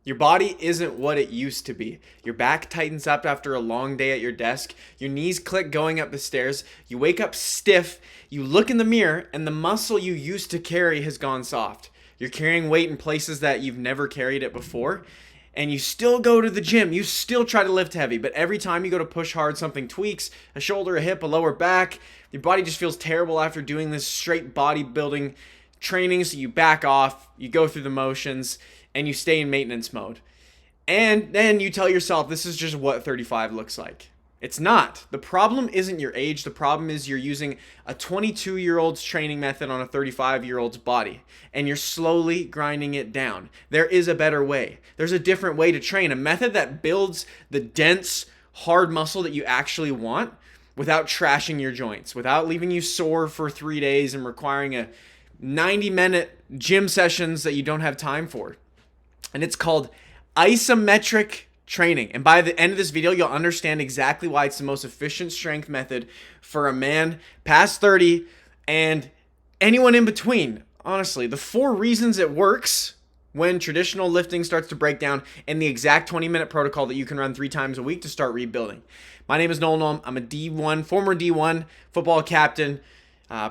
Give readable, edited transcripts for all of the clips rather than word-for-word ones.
Your body isn't what it used to be. Your back tightens up after a long day at your desk. Your knees click going up the stairs. You wake up stiff. You look in the mirror, and the muscle you used to carry has gone soft. You're carrying weight in places that you've never carried it before. And you still go to the gym. You still try to lift heavy. But every time you go to push hard, something tweaks a shoulder, a hip, a lower back. Your body just feels terrible after doing this straight bodybuilding training. So you back off. You go through the motions and you stay in maintenance mode. And then you tell yourself this is just what 35 looks like. It's not. The problem isn't your age. The problem is you're using a 22-year-old's training method on a 35-year-old's body, and you're slowly grinding it down. There is a better way. There's a different way to train, a method that builds the dense, hard muscle that you actually want without trashing your joints, without leaving you sore for 3 days and requiring a 90-minute gym sessions that you don't have time for. And it's called isometric training. And by the end of this video, you'll understand exactly why it's the most efficient strength method for a man past 30 and anyone in between. Honestly, the 4 reasons it works when traditional lifting starts to break down, and the exact 20-minute protocol that you can run 3 times a week to start rebuilding. My name is Noel Noam. I'm a D1, former D1 football captain,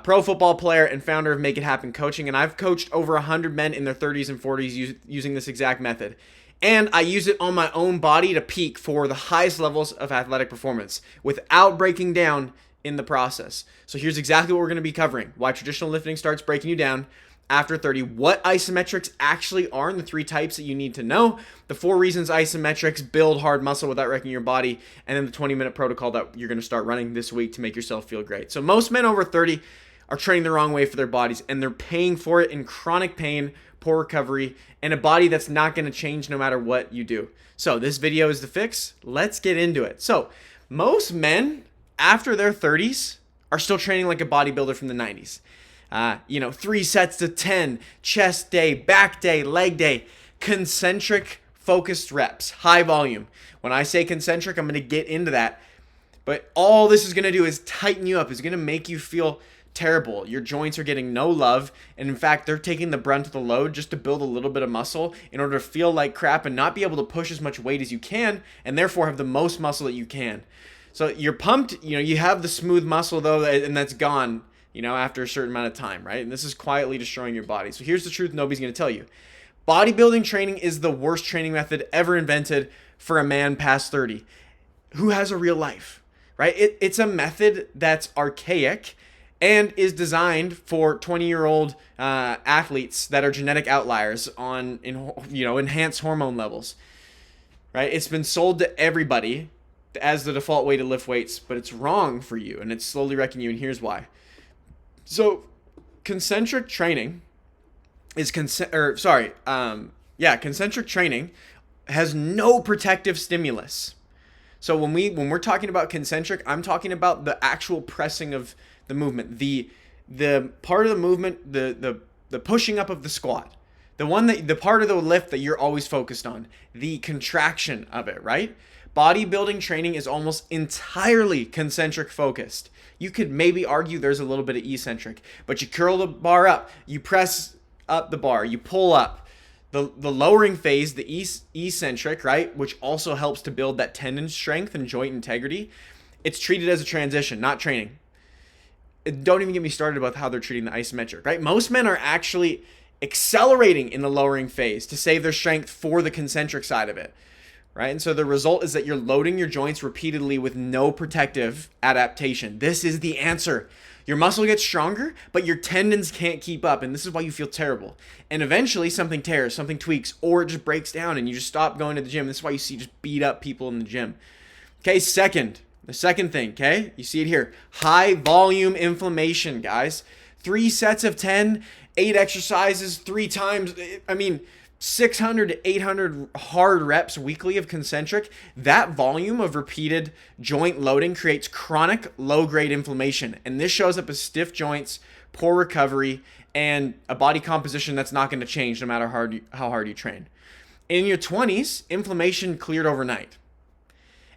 pro football player, and founder of Make It Happen Coaching. And I've coached over 100 men in their 30s and 40s using this exact method. And I use it on my own body to peak for the highest levels of athletic performance without breaking down in the process. So here's exactly what we're going to be covering. Why traditional lifting starts breaking you down after 30, what isometrics actually are, and the 3 types that you need to know, the 4 reasons isometrics build hard muscle without wrecking your body, and then the 20-minute protocol that you're going to start running this week to make yourself feel great. So most men over 30 are training the wrong way for their bodies, and they're paying for it in chronic pain, poor recovery, and a body that's not going to change no matter what you do. So this video is the fix. Let's get into it. So most men after their 30s are still training like a bodybuilder from the 90s. 3 sets to 10, chest day, back day, leg day, concentric focused reps, high volume. When I say concentric, I'm going to get into that. But all this is going to do is tighten you up. It's going to make you feel terrible. Your joints are getting no love. And in fact, they're taking the brunt of the load just to build a little bit of muscle in order to feel like crap and not be able to push as much weight as you can, and therefore have the most muscle that you can. So you're pumped, you have the smooth muscle though, and that's gone, after a certain amount of time, right? And this is quietly destroying your body. So here's the truth nobody's going to tell you. Bodybuilding training is the worst training method ever invented for a man past 30 who has a real life, right? It's a method that's archaic and is designed for 20-year-old athletes that are genetic outliers on enhanced hormone levels, right? It's been sold to everybody as the default way to lift weights, but it's wrong for you, and it's slowly wrecking you, and here's why. So concentric training concentric training has no protective stimulus. So when we're talking about concentric, I'm talking about the actual pressing of the movement, the part of the movement, the pushing up of the squat, the part of the lift that you're always focused on, the contraction of it, right? Bodybuilding training is almost entirely concentric focused. You could maybe argue there's a little bit of eccentric, but you curl the bar up, you press up the bar, you pull up. The lowering phase, the eccentric, right, which also helps to build that tendon strength and joint integrity, it's treated as a transition, not training. Don't even get me started about how they're treating the isometric, right? Most men are actually accelerating in the lowering phase to save their strength for the concentric side of it, right? And so the result is that you're loading your joints repeatedly with no protective adaptation. This is the answer. Your muscle gets stronger, but your tendons can't keep up, and this is why you feel terrible. And eventually something tears, something tweaks, or it just breaks down and you just stop going to the gym. This is why you see just beat up people in the gym. Okay, the second thing, okay? You see it here. High volume inflammation, guys. 3 sets of 10, 8 exercises, 3 times. 600 to 800 hard reps weekly of concentric. That volume of repeated joint loading creates chronic low-grade inflammation. And this shows up as stiff joints, poor recovery, and a body composition that's not going to change no matter how hard you train. In your 20s, inflammation cleared overnight.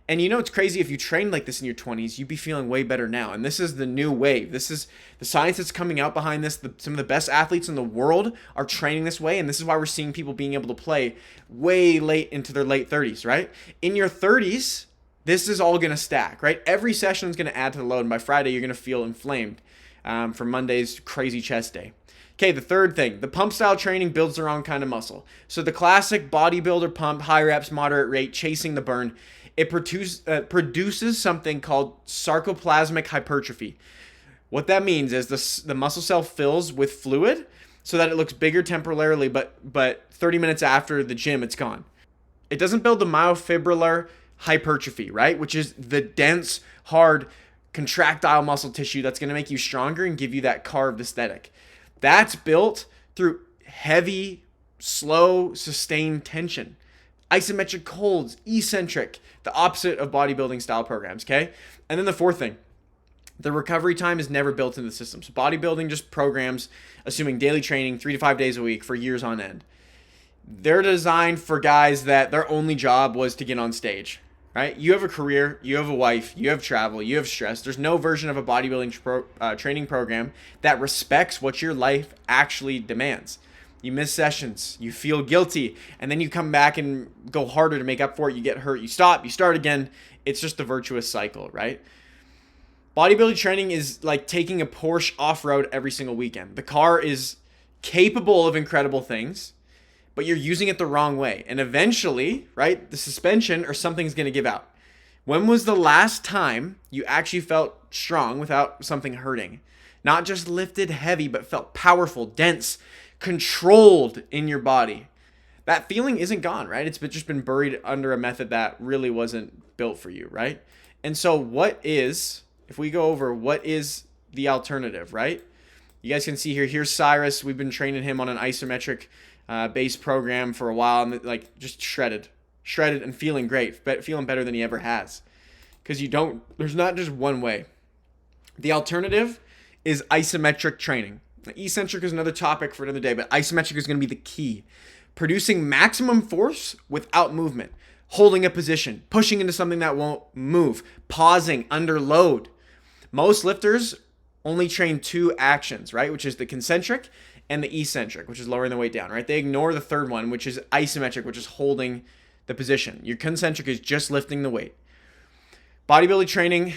And you know, it's crazy, if you train like this in your 20s, you'd be feeling way better now. And this is the new wave. This is the science that's coming out behind this. Some of the best athletes in the world are training this way. And this is why we're seeing people being able to play way late into their late 30s, right? In your 30s, this is all going to stack, right? Every session is going to add to the load. And by Friday, you're going to feel inflamed from Monday's crazy chest day. Okay, the third thing, the pump style training builds the wrong kind of muscle. So the classic bodybuilder pump, high reps, moderate rate, chasing the burn, it produces something called sarcoplasmic hypertrophy. What that means is the muscle cell fills with fluid so that it looks bigger temporarily, but 30 minutes after the gym, it's gone. It doesn't build the myofibrillar hypertrophy, right? Which is the dense, hard, contractile muscle tissue that's going to make you stronger and give you that carved aesthetic. That's built through heavy, slow, sustained tension. Isometric holds, eccentric, the opposite of bodybuilding style programs, okay? And then the fourth thing, the recovery time is never built into the system. So bodybuilding just programs, assuming daily training 3 to 5 days a week for years on end. They're designed for guys that their only job was to get on stage, right? You have a career, you have a wife, you have travel, you have stress. There's no version of a bodybuilding training program that respects what your life actually demands. You miss sessions, you feel guilty, and then you come back and go harder to make up for it. You get hurt, you stop, you start again. It's just a virtuous cycle, right? Bodybuilding training is like taking a Porsche off-road every single weekend. The car is capable of incredible things, but you're using it the wrong way. And eventually, right, the suspension or something's going to give out. When was the last time you actually felt strong without something hurting? Not just lifted heavy, but felt powerful, dense, controlled in your body. That feeling isn't gone, right? It's just been buried under a method that really wasn't built for you, right? And so if we go over what is the alternative, right? You guys can see here's Cyrus. We've been training him on an isometric base program for a while, and like just shredded and feeling great, but feeling better than he ever has. Because there's not just one way. The alternative is isometric training. Eccentric is another topic for another day, but isometric is going to be the key. Producing maximum force without movement. Holding a position. Pushing into something that won't move. Pausing under load. Most lifters only train 2 actions, right? Which is the concentric and the eccentric, which is lowering the weight down, right? They ignore the third one, which is isometric, which is holding the position. Your concentric is just lifting the weight. Bodybuilding training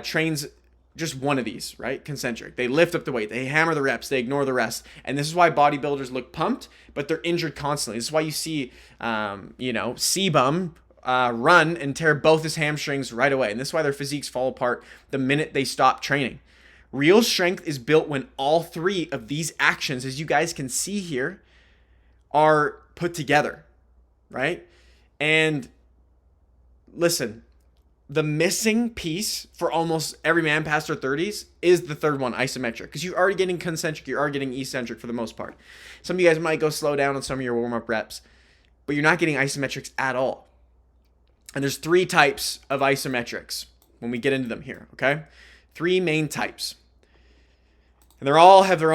trains just one of these, right? Concentric. They lift up the weight. They hammer the reps. They ignore the rest. And this is why bodybuilders look pumped, but they're injured constantly. This is why you see, C-Bum run and tear both his hamstrings right away. And this is why their physiques fall apart the minute they stop training. Real strength is built when all 3 of these actions, as you guys can see here, are put together, right? And listen, the missing piece for almost every man past their 30s is the third one, isometric, because you're already getting concentric, you're already getting eccentric for the most part. Some of you guys might go slow down on some of your warm-up reps, but you're not getting isometrics at all. And there's 3 types of isometrics when we get into them here, okay? 3 main types. And they all have their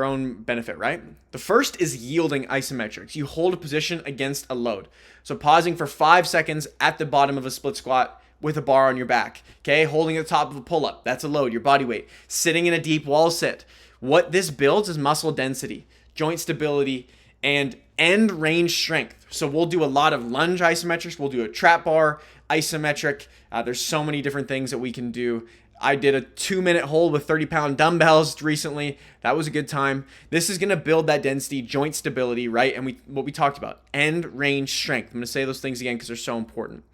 own benefit, right? The first is yielding isometrics. You hold a position against a load. So pausing for 5 seconds at the bottom of a split squat with a bar on your back. Okay, holding at the top of a pull-up. That's a load, your body weight. Sitting in a deep wall sit. What this builds is muscle density, joint stability, and end range strength. So we'll do a lot of lunge isometrics. We'll do a trap bar isometric. There's so many different things that we can do. I did a 2-minute hold with 30-pound dumbbells recently. That was a good time. This is going to build that density, joint stability, right? And what we talked about, end range strength. I'm going to say those things again because they're so important.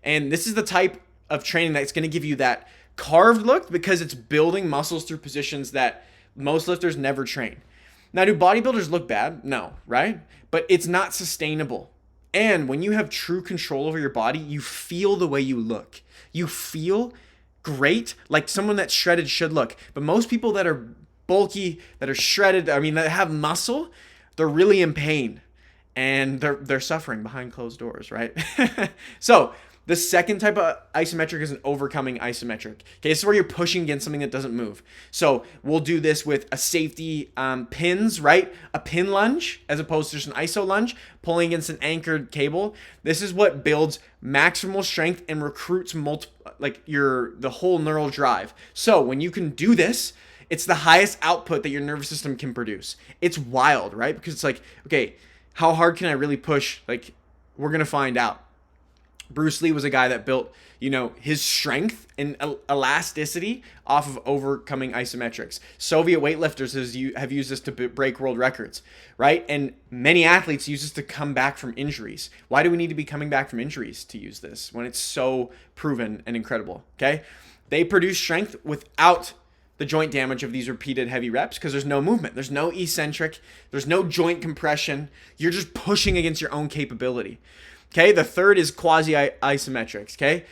And this is the type of training that's going to give you that carved look because it's building muscles through positions that most lifters never train. Now, do bodybuilders look bad? No, right? But it's not sustainable. And when you have true control over your body, you feel the way you look. You feel great, like someone that's shredded should look. But most people that are bulky, that are shredded, that have muscle, they're really in pain and they're suffering behind closed doors, right? So The second type of isometric is an overcoming isometric. Okay, this is where you're pushing against something that doesn't move. So we'll do this with a safety pins, right? A pin lunge as opposed to just an iso lunge, pulling against an anchored cable. This is what builds maximal strength and recruits the whole neural drive. So when you can do this, it's the highest output that your nervous system can produce. It's wild, right? Because it's like, okay, how hard can I really push? Like, we're gonna find out. Bruce Lee was a guy that built, his strength and elasticity off of overcoming isometrics. Soviet weightlifters have used this to break world records, right? And many athletes use this to come back from injuries. Why do we need to be coming back from injuries to use this when it's so proven and incredible, okay? They produce strength without the joint damage of these repeated heavy reps because there's no movement. There's no eccentric. There's no joint compression. You're just pushing against your own capability. Okay, the third is quasi-isometrics, okay?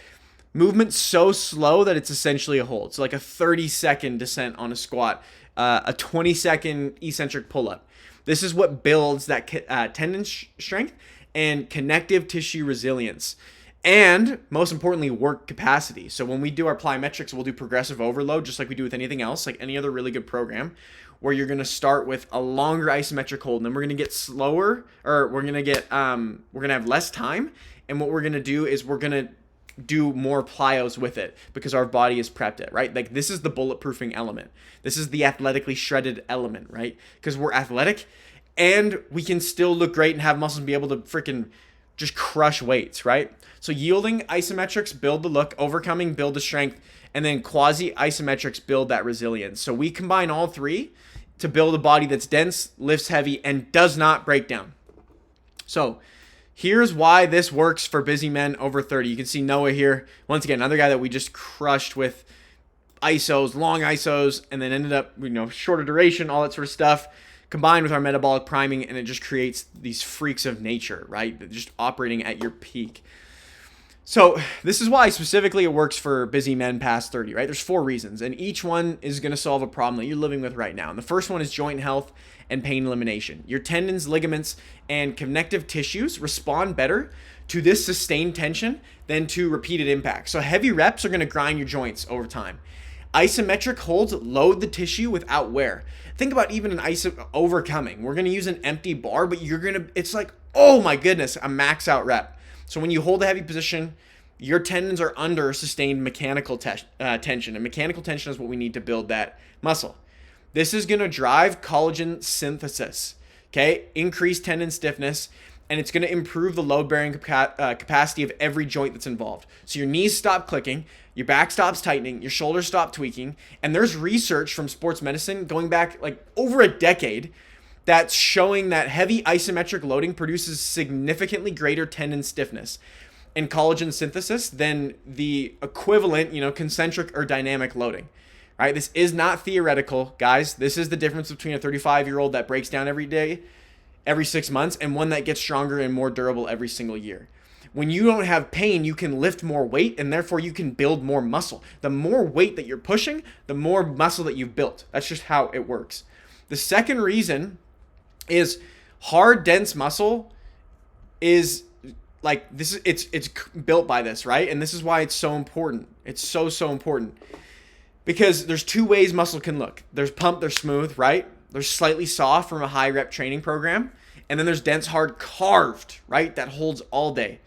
Movement so slow that it's essentially a hold. So like a 30-second descent on a squat, a 20-second eccentric pull-up. This is what builds that tendon strength and connective tissue resilience. And most importantly, work capacity. So when we do our plyometrics, we'll do progressive overload just like we do with anything else, like any other really good program, where you're going to start with a longer isometric hold, and then we're going to get slower, or we're going to have less time. And what we're going to do is we're going to do more plyos with it because our body is prepped it, right? Like this is the bulletproofing element. This is the athletically shredded element, right? Because we're athletic and we can still look great and have muscles and be able to freaking just crush weights, right? So yielding isometrics build the look, overcoming build the strength, and then quasi isometrics build that resilience. So we combine all three to build a body that's dense, lifts heavy, and does not break down. So here's why this works for busy men over 30. You can see Noah here. Once again, another guy that we just crushed with isos, long isos, and then ended up, shorter duration, all that sort of stuff, combined with our metabolic priming, and it just creates these freaks of nature, right? Just operating at your peak. So this is why specifically it works for busy men past 30, right? There's 4 reasons, and each one is going to solve a problem that you're living with right now. And the first one is joint health and pain elimination. Your tendons, ligaments, and connective tissues respond better to this sustained tension than to repeated impact. So heavy reps are going to grind your joints over time. Isometric holds load the tissue without wear. Think about even an overcoming. We're going to use an empty bar, but it's like, oh my goodness, a max out rep. So when you hold a heavy position, your tendons are under sustained mechanical tension. And mechanical tension is what we need to build that muscle. This is going to drive collagen synthesis, okay? Increase tendon stiffness, and it's going to improve the load-bearing capacity of every joint that's involved. So your knees stop clicking, your back stops tightening, your shoulders stop tweaking, and there's research from sports medicine going back like over a decade that's showing that heavy isometric loading produces significantly greater tendon stiffness and collagen synthesis than the equivalent, concentric or dynamic loading. Right? This is not theoretical, guys. This is the difference between a 35-year-old that breaks down every day, every 6 months, and one that gets stronger and more durable every single year. When you don't have pain, you can lift more weight, and therefore you can build more muscle. The more weight that you're pushing, the more muscle that you've built. That's just how it works. The second reason is hard, dense muscle is like this. It's built by this, right? And this is why it's so important. It's so important. Because there's 2 ways muscle can look. There's pump, there's smooth, right? There's slightly soft from a high rep training program. And then there's dense, hard, carved, right? That holds all day.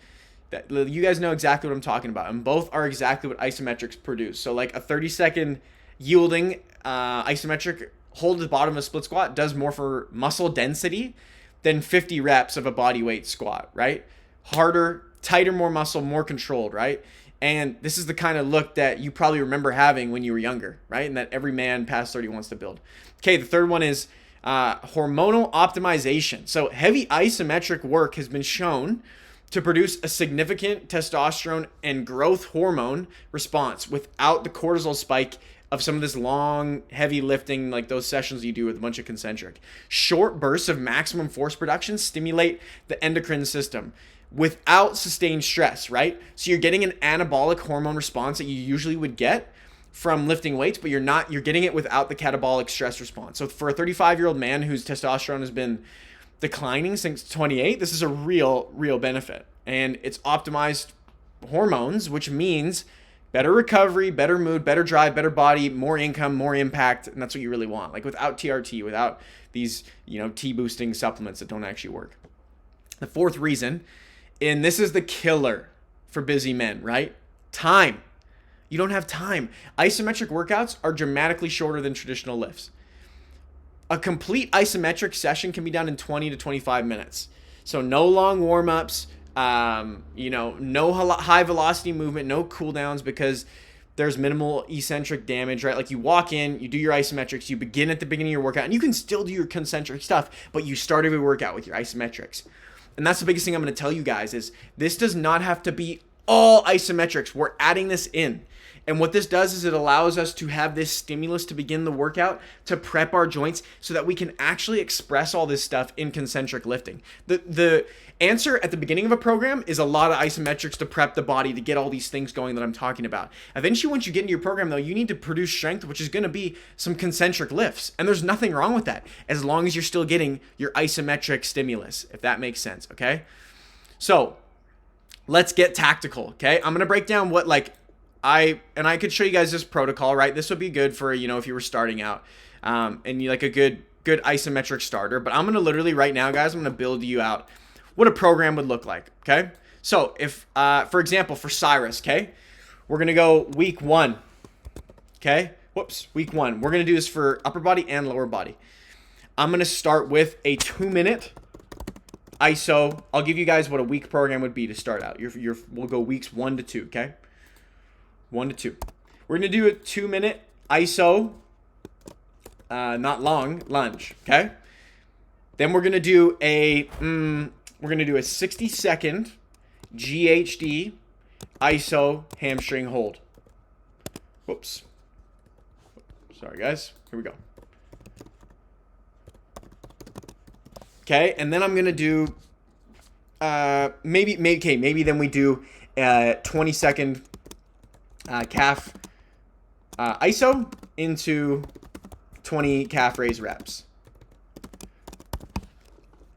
You guys know exactly what I'm talking about. And both are exactly what isometrics produce. So like a 30-second yielding isometric hold at the bottom of a split squat does more for muscle density than 50 reps of a body weight squat, right? Harder, tighter, more muscle, more controlled, right? And this is the kind of look that you probably remember having when you were younger, right? And that every man past 30 wants to build. Okay, the third one is hormonal optimization. So heavy isometric work has been shown to produce a significant testosterone and growth hormone response without the cortisol spike of some of this long, heavy lifting, like those sessions you do with a bunch of concentric. Short bursts of maximum force production stimulate the endocrine system without sustained stress, right? So you're getting an anabolic hormone response that you usually would get from lifting weights, but you're getting it without the catabolic stress response. So for a 35-year-old man whose testosterone has been declining since 28, this is a real benefit. And it's optimized hormones, which means better recovery, better mood, better drive, better body, more income, more impact, and that's what you really want. Like without TRT, without these, T boosting supplements that don't actually work. The fourth reason, and this is the killer for busy men, right? Time. You don't have time. Isometric workouts are dramatically shorter than traditional lifts. A complete isometric session can be done in 20 to 25 minutes. So no long warm-ups, no high velocity movement, no cooldowns, because there's minimal eccentric damage, right? Like you walk in, you do your isometrics, you begin at the beginning of your workout, and you can still do your concentric stuff, but you start every workout with your isometrics. And that's the biggest thing I'm going to tell you guys is this does not have to be all isometrics. We're adding this in. And what this does is it allows us to have this stimulus to begin the workout, to prep our joints so that we can actually express all this stuff in concentric lifting. The answer at the beginning of a program is a lot of isometrics to prep the body to get all these things going that I'm talking about. Eventually, once you get into your program, though, you need to produce strength, which is going to be some concentric lifts. And there's nothing wrong with that as long as you're still getting your isometric stimulus, if that makes sense, okay? So let's get tactical, okay? I'm going to break down what I could show you guys this protocol, right? This would be good for, if you were starting out and you like a good isometric starter. But I'm going to literally right now, guys, I'm going to build you out what a program would look like, okay? So if, for example, for Cyrus, okay, we're going to go week 1, okay? Week 1. We're going to do this for upper body and lower body. I'm going to start with a 2-minute ISO. I'll give you guys what a week program would be to start out. We'll go weeks 1 to 2, okay? 1 to 2. We're going to do a 2-minute ISO, not long, lunge, okay? Then we're going to do a 60-second GHD ISO hamstring hold. Whoops. Sorry, guys. Here we go. Okay, and then I'm going to do maybe then we do 20-second calf ISO into 20 calf raise reps.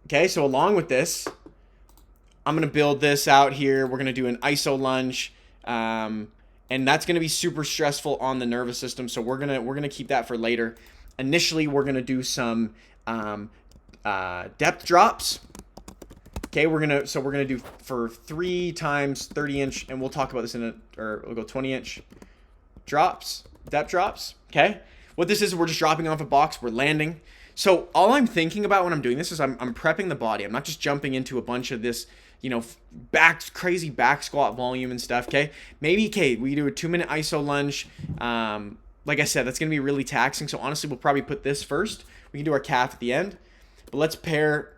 Okay, so along with this, I'm going to build this out here. We're going to do an ISO lunge, and that's going to be super stressful on the nervous system. So we're gonna keep that for later. Initially, we're going to do some depth drops. Okay, we're gonna do for 3 times 30-inch, and we'll talk about this we'll go 20-inch drops, depth drops. Okay, what this is, we're just dropping off a box, we're landing. So all I'm thinking about when I'm doing this is I'm prepping the body. I'm not just jumping into a bunch of this, crazy back squat volume and stuff. Okay, we do a 2-minute ISO lunge. Like I said, that's gonna be really taxing. So honestly, we'll probably put this first. We can do our calf at the end, but let's pair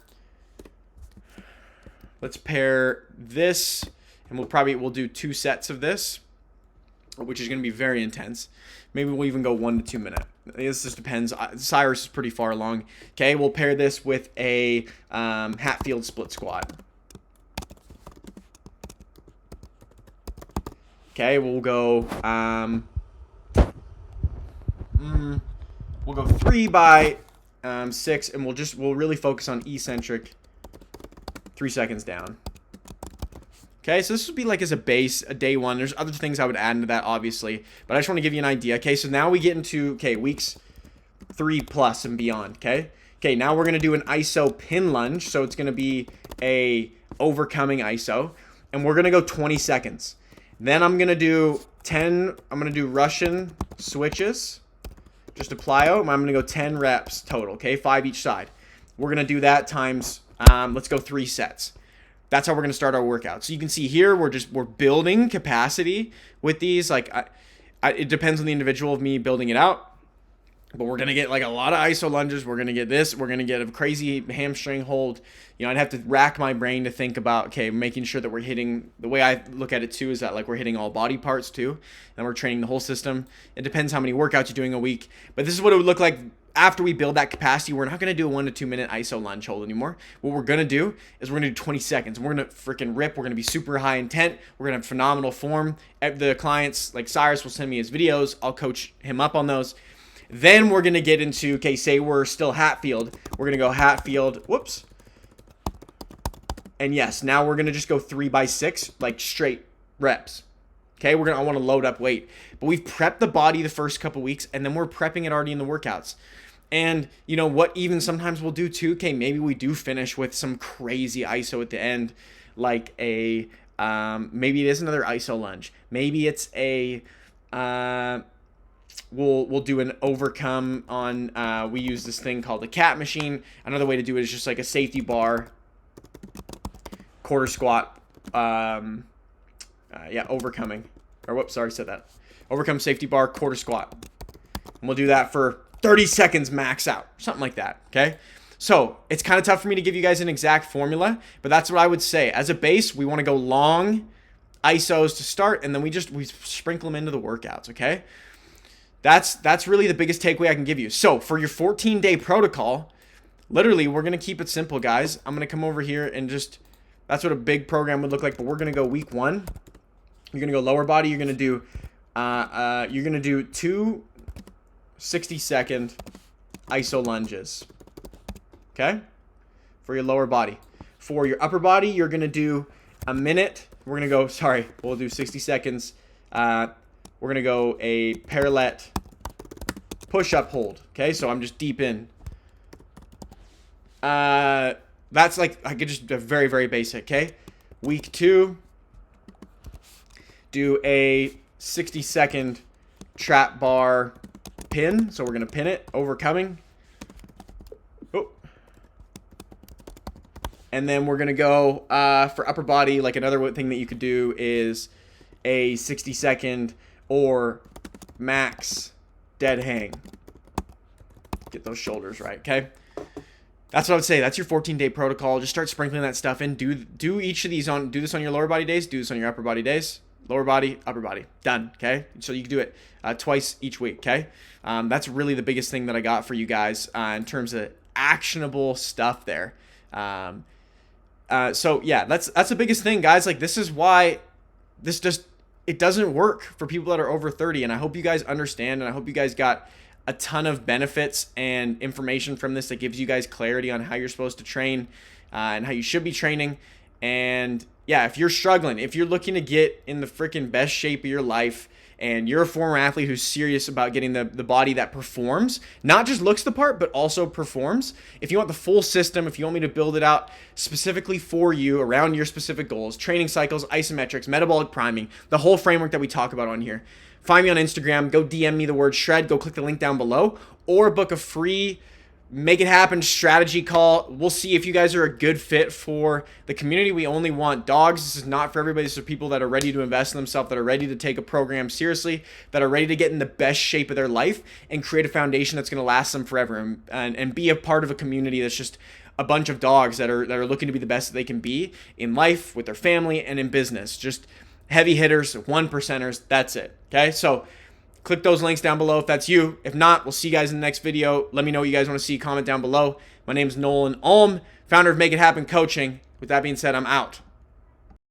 this, and we'll do 2 sets of this, which is going to be very intense. Maybe we'll even go 1 to 2 minute. This just depends. Cyrus is pretty far along. Okay, we'll pair this with a Hatfield split squat. Okay, we'll go 3 by 6, and we'll really focus on eccentric 3 seconds down. Okay, so this would be like as a base, a day 1. There's other things I would add into that, obviously, but I just want to give you an idea. Okay, so now we get into, weeks 3 plus and beyond, okay? Okay, now we're going to do an ISO pin lunge, so it's going to be a overcoming ISO, and we're going to go 20 seconds. Then I'm going to do Russian switches, just a plyo. I'm going to go 10 reps total, okay? 5 each side. We're going to do that times, let's go 3 sets. That's how we're going to start our workout. So you can see here, we're building capacity with these. It depends on the individual of me building it out, but we're going to get like a lot of ISO lunges. We're going to get this. We're going to get a crazy hamstring hold. I'd have to rack my brain to think about, making sure that we're hitting, the way I look at it too, is that we're hitting all body parts too, and we're training the whole system. It depends how many workouts you're doing a week, but this is what it would look like after we build that capacity. We're not going to do a 1 to 2 minute ISO lunge hold anymore. What we're going to do is we're going to do 20 seconds. We're going to freaking rip. We're going to be super high intent. We're going to have phenomenal form. The clients, like Cyrus, will send me his videos. I'll coach him up on those. Then we're going to get into, say we're still Hatfield. We're going to go Hatfield. Whoops. And yes, now we're going to just go 3 by 6, straight reps. Okay, I want to load up weight. But we've prepped the body the first couple weeks, and then we're prepping it already in the workouts. And you know what even sometimes we'll do too? Okay, maybe we do finish with some crazy iso at the end, like a maybe it is another iso lunge. Maybe it's a we'll do an overcome on we use this thing called the cat machine. Another way to do it is just like a safety bar, quarter squat, overcoming, or whoops, sorry, said that. Overcome safety bar, quarter squat. And we'll do that for 30 seconds max out, something like that, okay? So it's kind of tough for me to give you guys an exact formula, but that's what I would say. As a base, we want to go long isos to start, and then we sprinkle them into the workouts, okay? That's really the biggest takeaway I can give you. So for your 14-day protocol, literally, we're going to keep it simple, guys. I'm going to come over here and that's what a big program would look like, but we're going to go week 1. You're going to go lower body. You're going to do 2 60-second iso lunges, okay, for your lower body. For your upper body, you're going to do a minute. We'll do 60 seconds. We're going to go a parallel push-up hold, okay? So I'm just deep in. That's like, I could just very, very basic, okay? Week 2, do a 60-second trap bar pin. So we're going to pin it, overcoming. Oh. And then we're going to go for upper body. Like another thing that you could do is a 60-second or max dead hang. Get those shoulders right, okay? That's what I would say. That's your 14-day protocol. Just start sprinkling that stuff in. Do each of these do this on your lower body days. Do this on your upper body days. Lower body, upper body. Done, okay? So you can do it twice each week, okay? That's really the biggest thing that I got for you guys in terms of actionable stuff there. So yeah, that's the biggest thing, guys. Like, this is why it doesn't work for people that are over 30. And I hope you guys understand, and I hope you guys got a ton of benefits and information from this that gives you guys clarity on how you're supposed to train and how you should be training. And yeah, if you're struggling, if you're looking to get in the freaking best shape of your life, and you're a former athlete who's serious about getting the body that performs, not just looks the part, but also performs. If you want the full system, if you want me to build it out specifically for you around your specific goals, training cycles, isometrics, metabolic priming, the whole framework that we talk about on here, find me on Instagram, go DM me the word shred, go click the link down below, or book a free Make It Happen strategy call. We'll see if you guys are a good fit for the community. We only want dogs. This is not for everybody. This is for people that are ready to invest in themselves, that are ready to take a program seriously, that are ready to get in the best shape of their life and create a foundation that's going to last them forever, and be a part of a community that's just a bunch of dogs that are looking to be the best that they can be in life, with their family, and in business. Just heavy hitters, 1%ers. That's it. Okay, so click those links down below if that's you. If not, we'll see you guys in the next video. Let me know what you guys want to see. Comment down below. My name is Nolan Ulm, founder of Make It Happen Coaching. With that being said, I'm out.